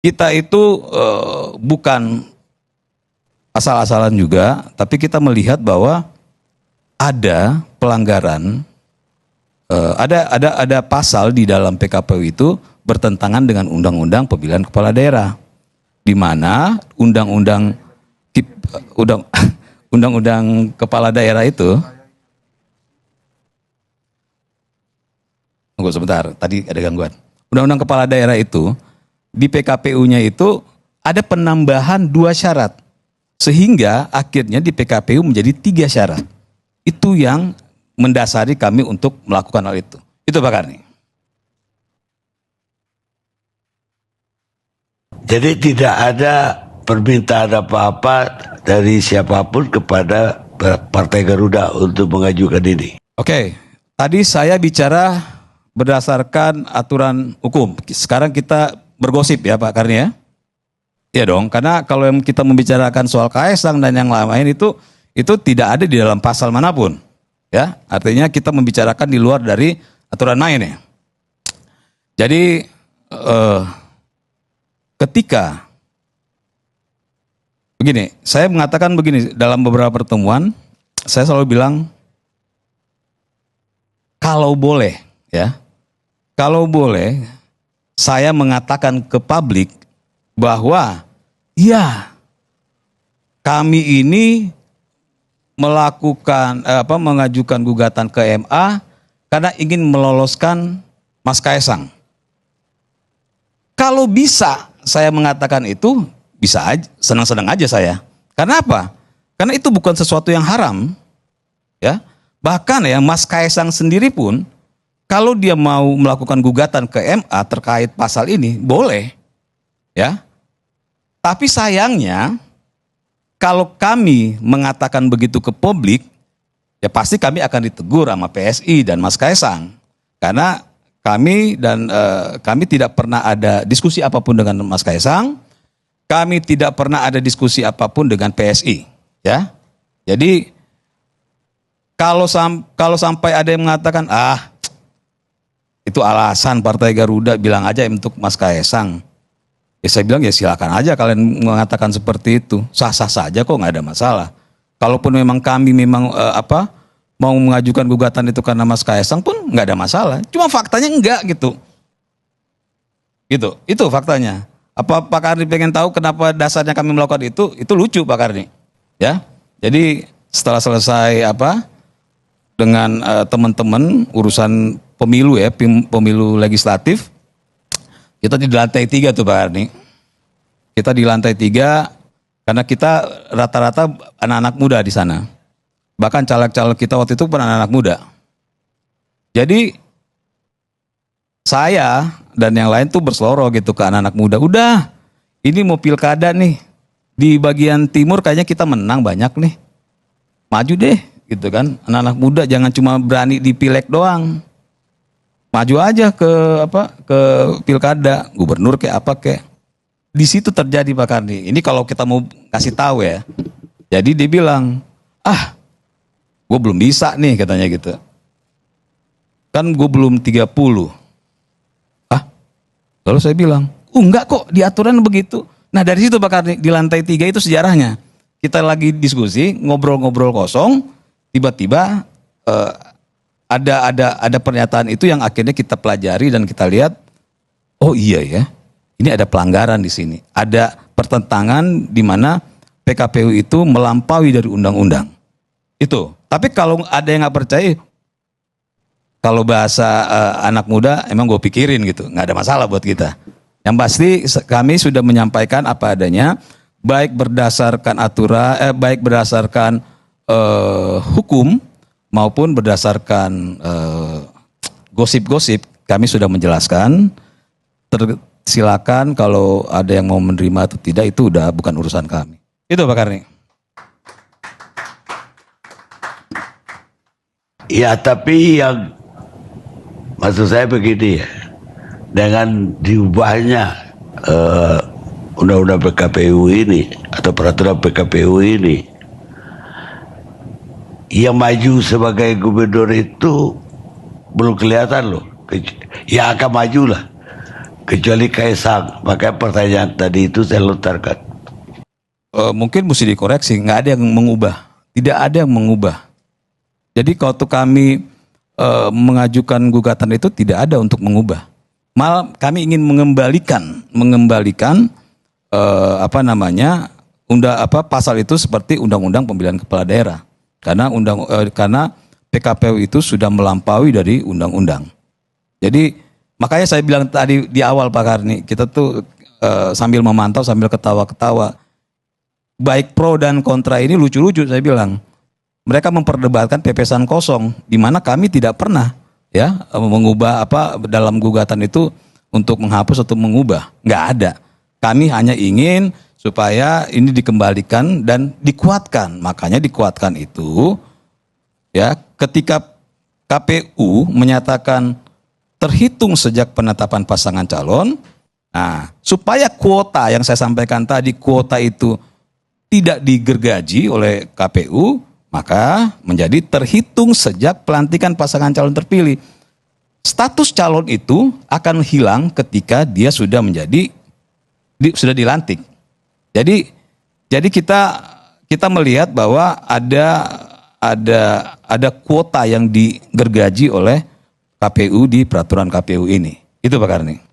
kita itu bukan asal-asalan juga, tapi kita melihat bahwa ada pelanggaran, ada pasal di dalam PKPU itu bertentangan dengan undang-undang pemilihan kepala daerah, di mana undang-undang kepala daerah itu, tunggu sebentar, tadi ada gangguan. Undang-undang kepala daerah itu di PKPU-nya itu ada penambahan 2 syarat, sehingga akhirnya di PKPU menjadi 3 syarat. Itu yang mendasari kami untuk melakukan hal itu. Itu Pak Karni. Jadi tidak ada permintaan apa-apa dari siapapun kepada Partai Garuda untuk mengajukan ini. Oke, tadi saya bicara berdasarkan aturan hukum. Sekarang kita bergosip ya Pak Karni ya. Iya dong, karena kalau yang kita membicarakan soal Kaesang dan yang lain itu tidak ada di dalam pasal manapun. Ya, artinya kita membicarakan di luar dari aturan main ya. Jadi ketika begini, saya mengatakan begini dalam beberapa pertemuan, saya selalu bilang kalau boleh ya, kalau boleh saya mengatakan ke publik bahwa ya kami ini mengajukan gugatan ke MA karena ingin meloloskan Mas Kaesang. Kalau bisa saya mengatakan itu, bisa aja, senang-senang aja saya. Karena apa? Karena itu bukan sesuatu yang haram. Ya. Bahkan ya Mas Kaesang sendiri pun kalau dia mau melakukan gugatan ke MA terkait pasal ini, boleh. Ya. Tapi sayangnya kalau kami mengatakan begitu ke publik, ya pasti kami akan ditegur sama PSI dan Mas Kaesang. Karena kami tidak pernah ada diskusi apapun dengan Mas Kaesang. Kami tidak pernah ada diskusi apapun dengan PSI, ya. Jadi kalau sampai ada yang mengatakan itu alasan Partai Garuda, bilang aja untuk Mas Kaesang. Ya saya bilang ya silakan aja kalian mengatakan seperti itu, sah-sah saja kok, nggak ada masalah. Kalaupun memang kami mau mengajukan gugatan itu karena Mas Kaesang pun nggak ada masalah. Cuma faktanya enggak gitu. Gitu, itu faktanya. Apa Pak Karni pengen tahu kenapa dasarnya kami melakukan itu? Itu lucu Pak Karni. Ya, jadi setelah selesai dengan teman-teman urusan pemilu ya, pemilu legislatif. Kita di lantai 3 tuh Pak Karni. Kita di lantai 3 karena kita rata-rata anak-anak muda di sana. Bahkan caleg-caleg kita waktu itu pun anak-anak muda. Jadi saya dan yang lain tuh berseloroh gitu ke anak-anak muda. Udah, ini mau pilkada nih. Di bagian timur kayaknya kita menang banyak nih. Maju deh gitu kan. Anak-anak muda jangan cuma berani di pileg doang. Maju aja ke pilkada, gubernur kayak apa kayak. Di situ terjadi Pak Karni. Ini kalau kita mau kasih tahu ya. Jadi dia bilang, gue belum bisa nih katanya gitu. Kan gue belum 30. Lalu saya bilang, enggak kok, di aturan begitu. Nah dari situ Pak Karni, di lantai 3 itu sejarahnya. Kita lagi diskusi, ngobrol-ngobrol kosong, tiba-tiba ada pernyataan itu yang akhirnya kita pelajari dan kita lihat, oh iya ya, ini ada pelanggaran di sini. Ada pertentangan di mana PKPU itu melampaui dari undang-undang. Itu. Tapi kalau ada yang nggak percaya, kalau bahasa anak muda emang gue pikirin gitu, nggak ada masalah buat kita. Yang pasti kami sudah menyampaikan apa adanya, baik berdasarkan aturan, baik berdasarkan hukum maupun berdasarkan gosip-gosip, kami sudah menjelaskan. Silakan kalau ada yang mau menerima atau tidak, itu udah bukan urusan kami. Itu Pak Karni. Ya tapi yang maksud saya begini ya, dengan diubahnya undang-undang PKPU ini atau peraturan PKPU ini, yang maju sebagai gubernur itu belum kelihatan loh. Ya akan maju lah kecuali Kaisang. Makanya pertanyaan tadi itu saya lontarkan. Mungkin mesti dikoreksi, nggak ada yang mengubah, tidak ada yang mengubah. Jadi kalau kami mengajukan gugatan itu tidak ada untuk mengubah. Malah kami ingin mengembalikan pasal itu seperti Undang-Undang Pemilihan Kepala Daerah. Karena karena PKPU itu sudah melampaui dari undang-undang. Jadi makanya saya bilang tadi di awal Pak Karni, kita tuh sambil memantau sambil ketawa-ketawa. Baik pro dan kontra ini lucu-lucu saya bilang. Mereka memperdebatkan pepesan kosong, di mana kami tidak pernah ya mengubah dalam gugatan itu untuk menghapus atau mengubah, nggak ada. Kami hanya ingin supaya ini dikembalikan dan dikuatkan. Makanya dikuatkan itu ya ketika KPU menyatakan terhitung sejak penetapan pasangan calon. Nah, supaya kuota yang saya sampaikan tadi, kuota itu tidak digergaji oleh KPU, maka menjadi terhitung sejak pelantikan pasangan calon terpilih. Status calon itu akan hilang ketika dia sudah sudah dilantik. Jadi kita melihat bahwa ada kuota yang digergaji oleh KPU di peraturan KPU ini. Itu Pak Karni.